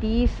30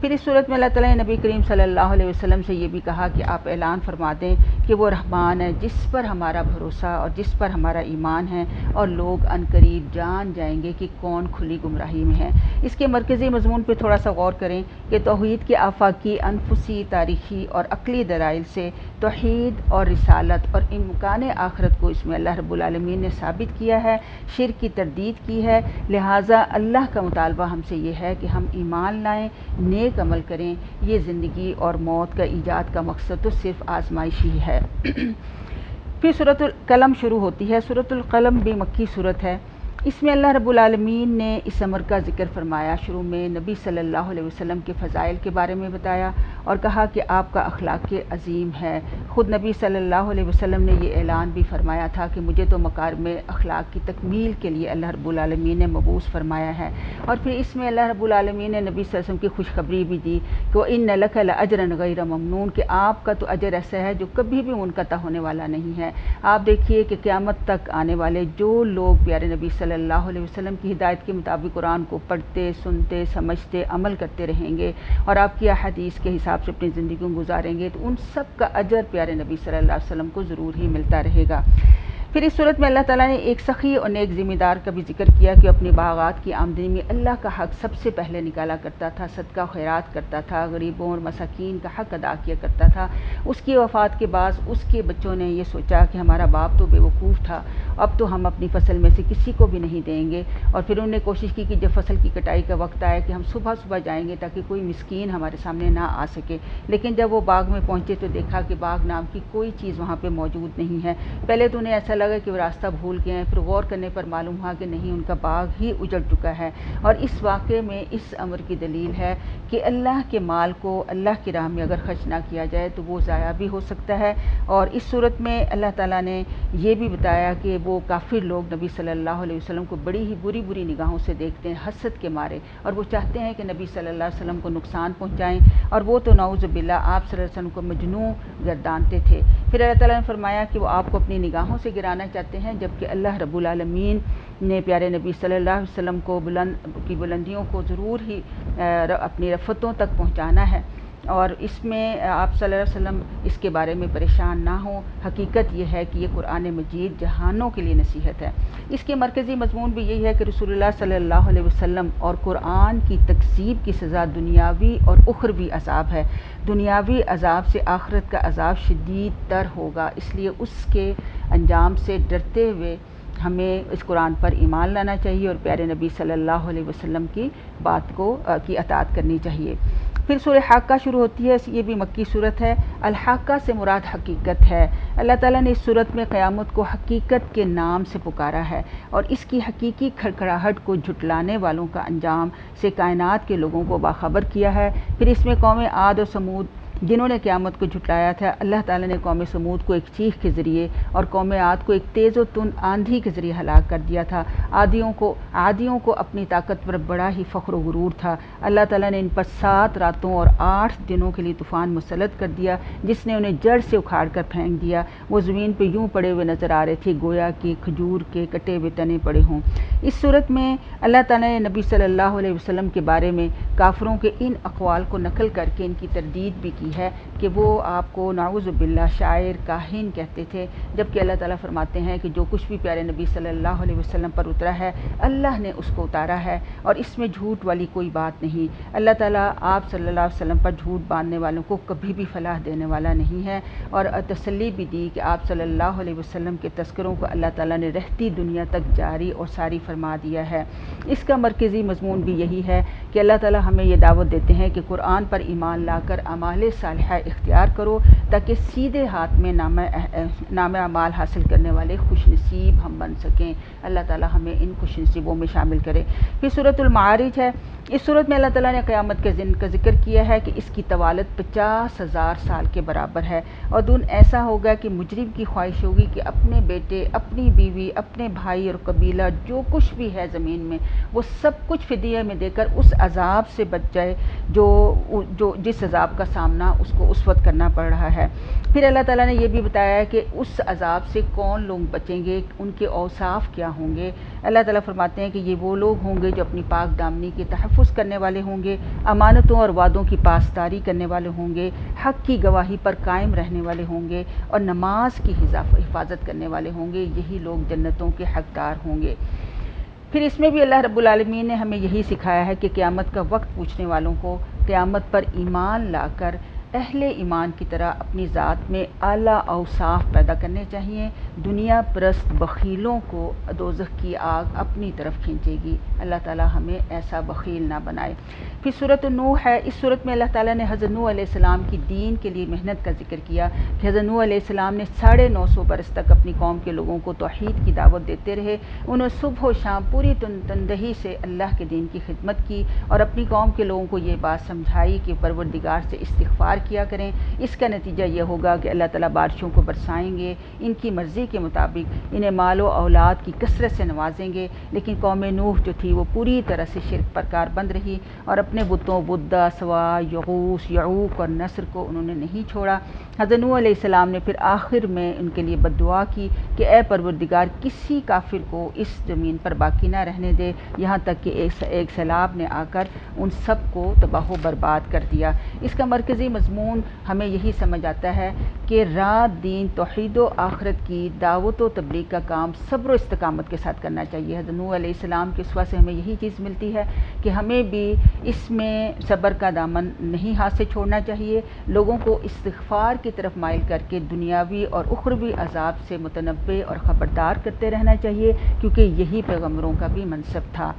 پھر اس صورت میں اللہ تعالیٰ نے نبی کریم صلی اللہ علیہ وسلم سے یہ بھی کہا کہ آپ اعلان فرما دیں کہ وہ رحمان ہے جس پر ہمارا بھروسہ اور جس پر ہمارا ایمان ہے، اور لوگ عنقریب جان جائیں گے کہ کون کھلی گمراہی میں ہے۔ اس کے مرکزی مضمون پہ تھوڑا سا غور کریں کہ توحید کے آفاقی، انفسی، تاریخی اور عقلی دلائل سے توحید اور رسالت اور امکان آخرت کو اس میں اللہ رب العالمین نے ثابت کیا ہے، شرک کی تردید کی ہے۔ لہٰذا اللہ کا مطالبہ ہم سے یہ ہے کہ ہم ایمان لائیں، نیک عمل کریں۔ یہ زندگی اور موت کا ایجاد کا مقصد تو صرف آزمائشی ہے۔ پھر سورۃ القلم شروع ہوتی ہے۔ سورۃ القلم بھی مکی صورت ہے۔ اس میں اللہ رب العالمین نے اس امر کا ذکر فرمایا۔ شروع میں نبی صلی اللہ علیہ وسلم کے فضائل کے بارے میں بتایا اور کہا کہ آپ کا اخلاق عظیم ہے۔ خود نبی صلی اللہ علیہ وسلم نے یہ اعلان بھی فرمایا تھا کہ مجھے تو مکارم اخلاق کی تکمیل کے لیے اللہ رب العالمین نے مبعوث فرمایا ہے۔ اور پھر اس میں اللہ رب العالمین نے نبی صلی اللہ علیہ وسلم کی خوشخبری بھی دی کہ وَإِنَّ لَكَ لَأَجْرًا غَيْرَ مَمْنُونٍ، کہ آپ کا تو اجر ایسا ہے جو کبھی بھی منقطع ہونے والا نہیں ہے۔ آپ دیکھیے کہ قیامت تک آنے والے جو لوگ پیارے نبی صلی اللہ علیہ وسلم کی ہدایت کے مطابق قرآن کو پڑھتے، سنتے، سمجھتے، عمل کرتے رہیں گے اور آپ کی احادیث کے حساب سے اپنی زندگی کو گزاریں گے تو ان سب کا اجر پیارے نبی صلی اللہ علیہ وسلم کو ضرور ہی ملتا رہے گا۔ پھر اس صورت میں اللہ تعالیٰ نے ایک سخی اور نیک ذمہ دار کا بھی ذکر کیا کہ اپنی باغات کی آمدنی میں اللہ کا حق سب سے پہلے نکالا کرتا تھا، صدقہ و خیرات کرتا تھا، غریبوں اور مساکین کا حق ادا کیا کرتا تھا۔ اس کی وفات کے بعد اس کے بچوں نے یہ سوچا کہ ہمارا باپ تو بے وقوف تھا، اب تو ہم اپنی فصل میں سے کسی کو بھی نہیں دیں گے، اور پھر انہوں نے کوشش کی کہ جب فصل کی کٹائی کا وقت آئے کہ ہم صبح صبح جائیں گے تاکہ کوئی مسکین ہمارے سامنے نہ آ سکے، لیکن جب وہ باغ میں پہنچے تو دیکھا کہ باغ نام کی کوئی چیز وہاں پہ موجود نہیں ہے۔ پہلے تو انہیں ایسا لگا کہ وہ راستہ بھول گئے ہیں، پھر غور کرنے پر معلوم ہوا کہ نہیں، ان کا باغ ہی اجڑ چکا ہے۔ اور اس واقعے میں اس امر کی دلیل ہے کہ اللہ کے مال کو اللہ کی راہ میں اگر خرچ نہ کیا جائے تو وہ ضائع بھی ہو سکتا ہے۔ اور اس صورت میں اللہ تعالیٰ نے یہ بھی بتایا کہ وہ کافر لوگ نبی صلی اللہ علیہ وسلم کو بڑی ہی بری بری نگاہوں سے دیکھتے ہیں، حسد کے مارے، اور وہ چاہتے ہیں کہ نبی صلی اللہ علیہ وسلم کو نقصان پہنچائیں، اور وہ تو نعوذ باللہ آپ صلی اللہ علیہ وسلم کو مجنون گردانتے تھے۔ پھر اللہ تعالیٰ نے فرمایا کہ وہ آپ کو اپنی نگاہوں سے گرانا چاہتے ہیں، جبکہ اللہ رب العالمین نے پیارے نبی صلی اللہ علیہ وسلم کو بلندیوں کو ضرور ہی اپنی رفتوں تک پہنچانا ہے، اور اس میں آپ صلی اللہ علیہ وسلم اس کے بارے میں پریشان نہ ہوں۔ حقیقت یہ ہے کہ یہ قرآن مجید جہانوں کے لیے نصیحت ہے۔ اس کے مرکزی مضمون بھی یہی ہے کہ رسول اللہ صلی اللہ علیہ وسلم اور قرآن کی تکذیب کی سزا دنیاوی اور اخروی عذاب ہے۔ دنیاوی عذاب سے آخرت کا عذاب شدید تر ہوگا، اس لیے اس کے انجام سے ڈرتے ہوئے ہمیں اس قرآن پر ایمان لانا چاہیے اور پیارے نبی صلی اللہ علیہ وسلم کی بات کی اطاعت کرنی چاہیے۔ پھر سورہ حاقہ شروع ہوتی ہے، یہ بھی مکی صورت ہے۔ الحاقہ سے مراد حقیقت ہے۔ اللہ تعالیٰ نے اس صورت میں قیامت کو حقیقت کے نام سے پکارا ہے اور اس کی حقیقی کھڑکھڑاہٹ کو جھٹلانے والوں کا انجام سے کائنات کے لوگوں کو باخبر کیا ہے۔ پھر اس میں قوم عاد اور سمود جنہوں نے قیامت کو جھٹلایا تھا، اللہ تعالیٰ نے قوم سمود کو ایک چیخ کے ذریعے اور قوم عاد کو ایک تیز و تند آندھی کے ذریعے ہلاک کر دیا تھا۔ عادیوں کو اپنی طاقت پر بڑا ہی فخر و غرور تھا۔ اللہ تعالیٰ نے ان پر 7 راتوں اور 8 دنوں کے لیے طوفان مسلط کر دیا جس نے انہیں جڑ سے اکھاڑ کر پھینک دیا۔ وہ زمین پہ یوں پڑے ہوئے نظر آ رہے تھے گویا کہ کھجور کے کٹے ہوئے تنے پڑے ہوں۔ اس صورت میں اللہ تعالیٰ نے نبی صلی اللہ علیہ وسلم کے بارے میں کافروں کے ان اقوال کو نقل کر کے ان کی تردید بھی کی ہے کہ وہ آپ کو نعوذ باللہ شاعر، کاہن کہتے تھے، جبکہ اللہ تعالیٰ فرماتے ہیں کہ جو کچھ بھی پیارے نبی صلی اللہ علیہ وسلم پر اترا ہے اللہ نے اس کو اتارا ہے اور اس میں جھوٹ والی کوئی بات نہیں۔ اللہ تعالیٰ آپ صلی اللہ علیہ وسلم پر جھوٹ باندھنے والوں کو کبھی بھی فلاح دینے والا نہیں ہے، اور تسلی بھی دی کہ آپ صلی اللہ علیہ وسلم کے تذکروں کو اللہ تعالیٰ نے رہتی دنیا تک جاری اور ساری فرما دیا ہے۔ اس کا مرکزی مضمون بھی یہی ہے کہ اللہ تعالیٰ ہمیں یہ دعوت دیتے ہیں کہ قرآن پر ایمان لا کر اعمال صالحہ اختیار کرو تاکہ سیدھے ہاتھ میں نام اعمال حاصل کرنے والے خوش نصیب ہم بن سکیں۔ اللہ تعالیٰ ہمیں ان خوش نصیبوں میں شامل کرے۔ پھر سورۃ المعارج ہے۔ اس صورت میں اللہ تعالیٰ نے قیامت کے دن کا ذکر کیا ہے کہ اس کی طوالت 50,000 سال کے برابر ہے، اور دن ایسا ہوگا کہ مجرم کی خواہش ہوگی کہ اپنے بیٹے، اپنی بیوی، اپنے بھائی اور قبیلہ جو کچھ بھی ہے زمین میں وہ سب کچھ فدیہ میں دے کر اس عذاب سے بچ جائے جو جس عذاب کا سامنا اس کو اس وقت کرنا پڑ رہا ہے۔ پھر اللہ تعالیٰ نے یہ بھی بتایا ہے کہ اس عذاب سے کون لوگ بچیں گے، ان کے اوصاف کیا ہوں گے۔ اللہ تعالیٰ فرماتے ہیں کہ یہ وہ لوگ ہوں گے جو اپنی پاک دامنی کے تحفظ کرنے والے ہوں گے، امانتوں اور وعدوں کی پاسداری کرنے والے ہوں گے، حق کی گواہی پر قائم رہنے والے ہوں گے اور نماز کی حفاظت کرنے والے ہوں گے، یہی لوگ جنتوں کے حقدار ہوں گے۔ پھر اس میں بھی اللہ رب العالمین نے ہمیں یہی سکھایا ہے کہ قیامت کا وقت پوچھنے والوں کو قیامت پر ایمان لا کر اہل ایمان کی طرح اپنی ذات میں اعلیٰ اوصاف پیدا کرنے چاہیے۔ دنیا پرست بخیلوں کو دوزخ کی آگ اپنی طرف کھینچے گی، اللہ تعالیٰ ہمیں ایسا بخیل نہ بنائے۔ پھر سورۃ نوح ہے، اس سورت میں اللہ تعالیٰ نے حضرت نوح علیہ السلام کی دین کے لیے محنت کا ذکر کیا کہ حضرت نوح علیہ السلام نے 950 برس تک اپنی قوم کے لوگوں کو توحید کی دعوت دیتے رہے۔ انہوں نے صبح و شام پوری تندہی سے اللہ کے دین کی خدمت کی اور اپنی قوم کے لوگوں کو یہ بات سمجھائی کہ پروردگار سے استغفار کیا کریں۔ اس کا نتیجہ یہ ہوگا کہ اللہ تعالیٰ بارشوں کو برسائیں گے، ان کی مرضی کے مطابق انہیں مال و اولاد کی کثرت سے نوازیں گے۔ لیکن قوم نوح جو تھی وہ پوری طرح سے شرک پر کاربند رہی اور اپنے بتوں بدہ، سوا، یغوث، یعوق اور نصر کو انہوں نے نہیں چھوڑا۔ حضرت نوح علیہ السلام نے پھر آخر میں ان کے لیے بد دعا کی کہ اے پروردگار کسی کافر کو اس زمین پر باقی نہ رہنے دے، یہاں تک کہ ایک سیلاب نے آ کر ان سب کو تباہ و برباد کر دیا۔ اس کا مرکزی مضمون ہمیں یہی سمجھ آتا ہے کہ رات دین توحید و آخرت کی دعوت و تبلیغ کا کام صبر و استقامت کے ساتھ کرنا چاہیے۔ حضرت نوح علیہ السلام کے اسوہ سے ہمیں یہی چیز ملتی ہے کہ ہمیں بھی اس میں صبر کا دامن نہیں ہاتھ سے چھوڑنا چاہیے، لوگوں کو استغفار کی طرف مائل کر کے دنیاوی اور اخروی عذاب سے متنبہ اور خبردار کرتے رہنا چاہیے، کیونکہ یہی پیغمبروں کا بھی منصب تھا۔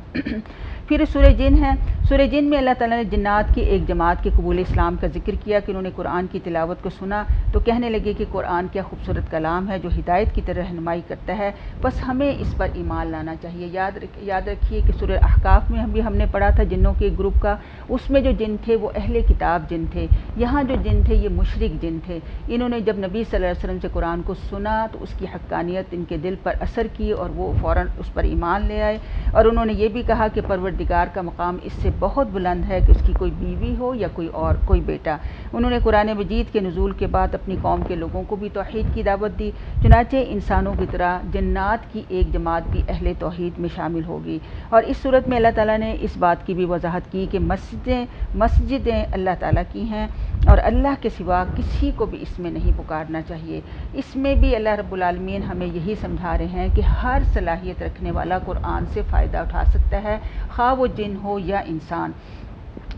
پھر سورہ جن ہے، سورہ جن میں اللہ تعالیٰ نے جنات کی ایک جماعت کے قبول اسلام کا ذکر کیا کہ انہوں نے قرآن کی تلاوت کو سنا تو کہنے لگے کہ قرآن کیا خوبصورت کلام ہے جو ہدایت کی طرح رہنمائی کرتا ہے، بس ہمیں اس پر ایمان لانا چاہیے۔ یاد رکھیے کہ سورہ احقاف میں ہم نے پڑھا تھا جنوں کے ایک گروپ کا، اس میں جو جن تھے وہ اہل کتاب جن تھے، یہاں جو جن تھے یہ مشرک جن تھے۔ انہوں نے جب نبی صلی اللہ علیہ وسلم سے قرآن کو سنا تو اس کی حقانیت ان کے دل پر اثر کی اور وہ فوراً اس پر ایمان لے آئے، اور انہوں نے یہ بھی کہا کہ پروردگار کا مقام اس سے بہت بلند ہے کہ اس کی کوئی بیوی ہو یا کوئی بیٹا۔ انہوں نے قرآن مجید کے نزول کے بعد اپنی قوم کے لوگوں کو بھی توحید کی دعوت دی، چنانچہ انسانوں کی طرح جنات کی ایک جماعت بھی اہل توحید میں شامل ہوگی۔ اور اس صورت میں اللہ تعالیٰ نے اس بات کی بھی وضاحت کی کہ مسجدیں اللہ تعالیٰ کی ہیں اور اللہ کے سوا کسی کو بھی اس میں نہیں پکارنا چاہیے۔ اس میں بھی اللہ رب العالمین ہمیں یہی سمجھا رہے ہیں کہ ہر صلاحیت رکھنے والا قرآن سے فائدہ اٹھا سکتا ہے، خواہ وہ جن ہو یا انسان۔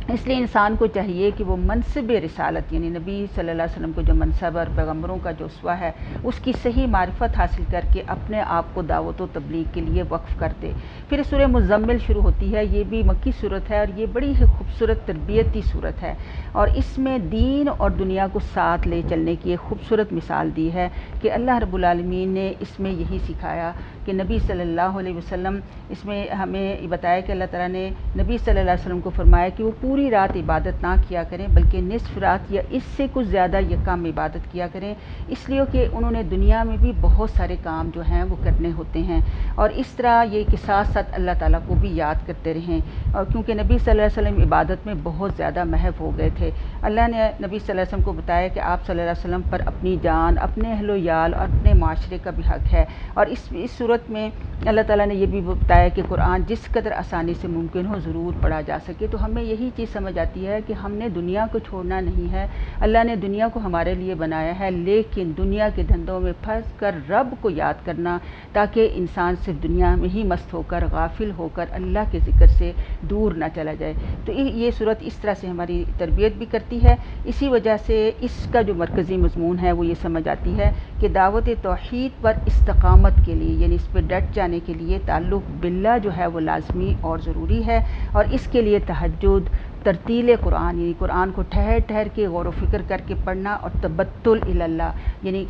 اس لیے انسان کو چاہیے کہ وہ منصب رسالت یعنی نبی صلی اللہ علیہ وسلم کو جو منصب اور پیغمبروں کا جو اسوہ ہے اس کی صحیح معرفت حاصل کر کے اپنے آپ کو دعوت و تبلیغ کے لیے وقف کر دے۔ پھر سورہ مزمل شروع ہوتی ہے، یہ بھی مکی صورت ہے اور یہ بڑی ہی خوبصورت تربیتی صورت ہے، اور اس میں دین اور دنیا کو ساتھ لے چلنے کی ایک خوبصورت مثال دی ہے کہ اللہ رب العالمین نے اس میں یہی سکھایا کہ نبی صلی اللہ علیہ وسلم، اس میں ہمیں بتایا کہ اللہ تعالیٰ نے نبی صلی اللہ علیہ وسلم کو فرمایا کہ وہ پوری رات عبادت نہ کیا کریں بلکہ نصف رات یا اس سے کچھ زیادہ یہ کام عبادت کیا کریں، اس لیے کہ انہوں نے دنیا میں بھی بہت سارے کام جو ہیں وہ کرنے ہوتے ہیں، اور اس طرح یہ کہ ساتھ ساتھ اللہ تعالیٰ کو بھی یاد کرتے رہیں، اور کیونکہ نبی صلی اللہ علیہ وسلم عبادت میں بہت زیادہ محو ہو گئے تھے۔ اللہ نے نبی صلی اللہ علیہ وسلم کو بتایا کہ آپ صلی اللہ علیہ وسلم پر اپنی جان، اپنے اہل و عیال اور اپنے معاشرے کا بھی حق ہے، اور اس صورت میں اللہ تعالیٰ نے یہ بھی بتایا کہ قرآن جس قدر آسانی سے ممکن ہو ضرور پڑھا جا سکے۔ تو ہمیں یہی چیز سمجھ آتی ہے کہ ہم نے دنیا کو چھوڑنا نہیں ہے، اللہ نے دنیا کو ہمارے لیے بنایا ہے، لیکن دنیا کے دھندوں میں پھنس کر رب کو یاد کرنا تاکہ انسان صرف دنیا میں ہی مست ہو کر غافل ہو کر اللہ کے ذکر سے دور نہ چلا جائے۔ تو یہ صورت اس طرح سے ہماری تربیت بھی کرتی ہے، اسی وجہ سے اس کا جو مرکزی مضمون ہے وہ یہ سمجھ آتی ہے کہ دعوت توحید پر استقامت کے لیے یعنی اس پہ ڈٹ جانے کے لیے تعلق باللہ جو ہے وہ لازمی اور ضروری ہے، اور اس کے لیے تہجد، ترتیل قرآن یعنی قرآن کو ٹھہر ٹھہر کے غور و فکر کر کے پڑھنا، اور تبتل اللہ یعنی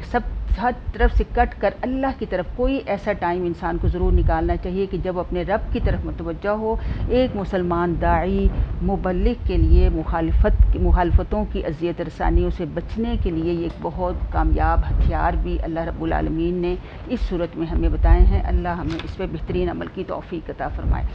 ہر طرف سے کٹ کر اللہ کی طرف کوئی ایسا ٹائم انسان کو ضرور نکالنا چاہیے کہ جب اپنے رب کی طرف متوجہ ہو۔ ایک مسلمان داعی مبلغ کے لیے مخالفتوں کی اذیت رسانیوں سے بچنے کے لیے یہ ایک بہت کامیاب ہتھیار بھی اللہ رب العالمین نے اس صورت میں ہمیں بتائے ہیں۔ اللہ ہمیں اس پہ بہترین عمل کی توفیق عطا فرمائے۔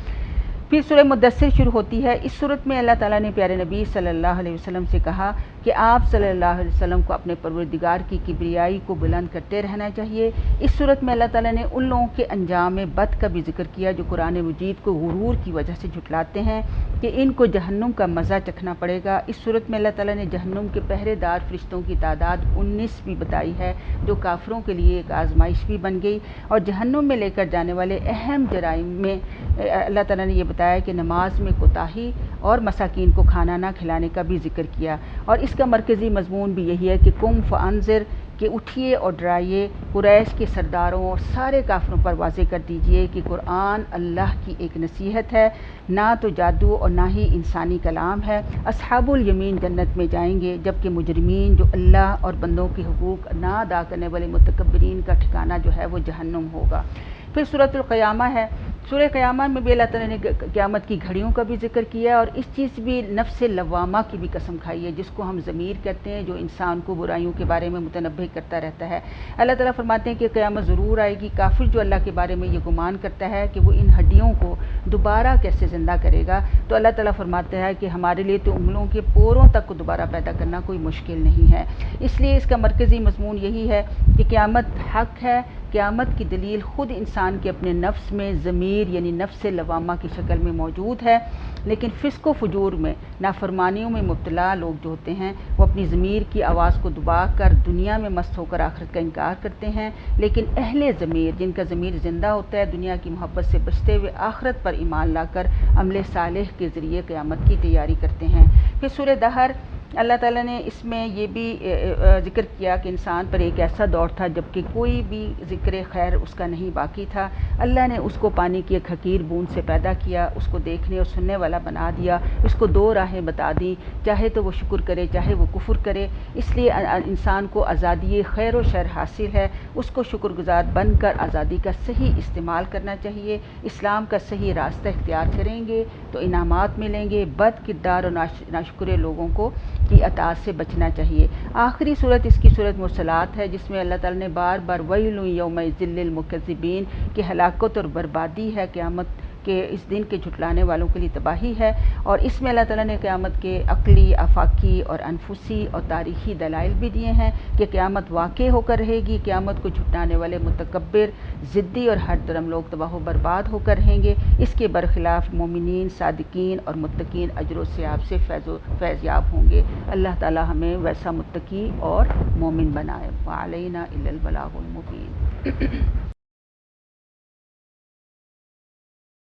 پھر سورہ مدثر شروع ہوتی ہے۔ اس صورت میں اللہ تعالیٰ نے پیارے نبی صلی اللہ علیہ وسلم سے کہا کہ آپ صلی اللہ علیہ وسلم کو اپنے پروردگار کی کبریائی کو بلند کرتے رہنا چاہیے۔ اس صورت میں اللہ تعالیٰ نے ان لوگوں کے انجام بد کا بھی ذکر کیا جو قرآن مجید کو غرور کی وجہ سے جھٹلاتے ہیں کہ ان کو جہنم کا مزہ چکھنا پڑے گا۔ اس صورت میں اللہ تعالیٰ نے جہنم کے پہرے دار فرشتوں کی تعداد 19 بھی بتائی ہے جو کافروں کے لیے ایک آزمائش بھی بن گئی، اور جہنم میں لے کر جانے والے اہم جرائم میں اللہ تعالیٰ نے یہ بتایا کہ نماز میں کوتاہی اور مساکین کو کھانا نہ کھلانے کا بھی ذکر کیا، اور اس کا مرکزی مضمون بھی یہی ہے کہ قم فانذر، کہ اٹھیے اور ڈرائیے، قریش کے سرداروں اور سارے کافروں پر واضح کر دیجئے کہ قرآن اللہ کی ایک نصیحت ہے، نہ تو جادو اور نہ ہی انسانی کلام ہے۔ اصحاب الیمین جنت میں جائیں گے، جبکہ مجرمین جو اللہ اور بندوں کے حقوق نہ ادا کرنے والے متکبرین کا ٹھکانہ جو ہے وہ جہنم ہوگا۔ پھر سورۃ القیامہ ہے۔ سورہ قیامہ میں بھی اللہ تعالیٰ نے قیامت کی گھڑیوں کا بھی ذکر کیا ہے، اور اس چیز بھی نفس لوامہ کی بھی قسم کھائی ہے جس کو ہم ضمیر کہتے ہیں، جو انسان کو برائیوں کے بارے میں متنبہ کرتا رہتا ہے۔ اللہ تعالیٰ فرماتے ہیں کہ قیامت ضرور آئے گی، کافر جو اللہ کے بارے میں یہ گمان کرتا ہے کہ وہ ان ہڈیوں کو دوبارہ کیسے زندہ کرے گا، تو اللہ تعالیٰ فرماتا ہے کہ ہمارے لیے تو انگلوں کے پوروں تک کو دوبارہ پیدا کرنا کوئی مشکل نہیں ہے۔ اس لیے اس کا مرکزی مضمون یہی ہے کہ قیامت حق ہے۔ قیامت کی دلیل خود انسان کے اپنے نفس میں ضمیر یعنی نفس لوامہ کی شکل میں موجود ہے، لیکن فسق و فجور میں، نافرمانیوں میں مبتلا لوگ جو ہوتے ہیں وہ اپنی ضمیر کی آواز کو دبا کر دنیا میں مست ہو کر آخرت کا انکار کرتے ہیں، لیکن اہل ضمیر جن کا ضمیر زندہ ہوتا ہے دنیا کی محبت سے بچتے ہوئے آخرت پر ایمان لا کر عمل صالح کے ذریعے قیامت کی تیاری کرتے ہیں۔ پھر سورہ دہر، اللہ تعالیٰ نے اس میں یہ بھی ذکر کیا کہ انسان پر ایک ایسا دور تھا جب کہ کوئی بھی ذکر خیر اس کا نہیں باقی تھا۔ اللہ نے اس کو پانی کی ایک حقیر بوند سے پیدا کیا، اس کو دیکھنے اور سننے والا بنا دیا، اس کو دو راہیں بتا دیں، چاہے تو وہ شکر کرے چاہے وہ کفر کرے۔ اس لیے انسان کو آزادی خیر و شر حاصل ہے، اس کو شکر گزار بن کر آزادی کا صحیح استعمال کرنا چاہیے۔ اسلام کا صحیح راستہ اختیار کریں گے تو انعامات ملیں گے، بد کردار اور ناشکرے لوگوں کو کی اطاعت سے بچنا چاہیے۔ آخری صورت اس کی صورت مرسلات ہے، جس میں اللہ تعالیٰ نے بار بار ویل یومئذ للمکذبین کہ ہلاکت اور بربادی ہے قیامت کے اس دن کے جھٹلانے والوں کے لیے تباہی ہے، اور اس میں اللہ تعالیٰ نے قیامت کے عقلی، آفاقی اور انفسی اور تاریخی دلائل بھی دیے ہیں کہ قیامت واقع ہو کر رہے گی، قیامت کو جھٹلانے والے متکبر، ضدی اور ہر درم لوگ تباہ و برباد ہو کر رہیں گے۔ اس کے برخلاف مومنین، صادقین اور متقین اجر و ثواب سے فیض یاب ہوں گے۔ اللہ تعالیٰ ہمیں ویسا متقی اور مومن بنائے۔ وعلینا الا البلاغ المبین۔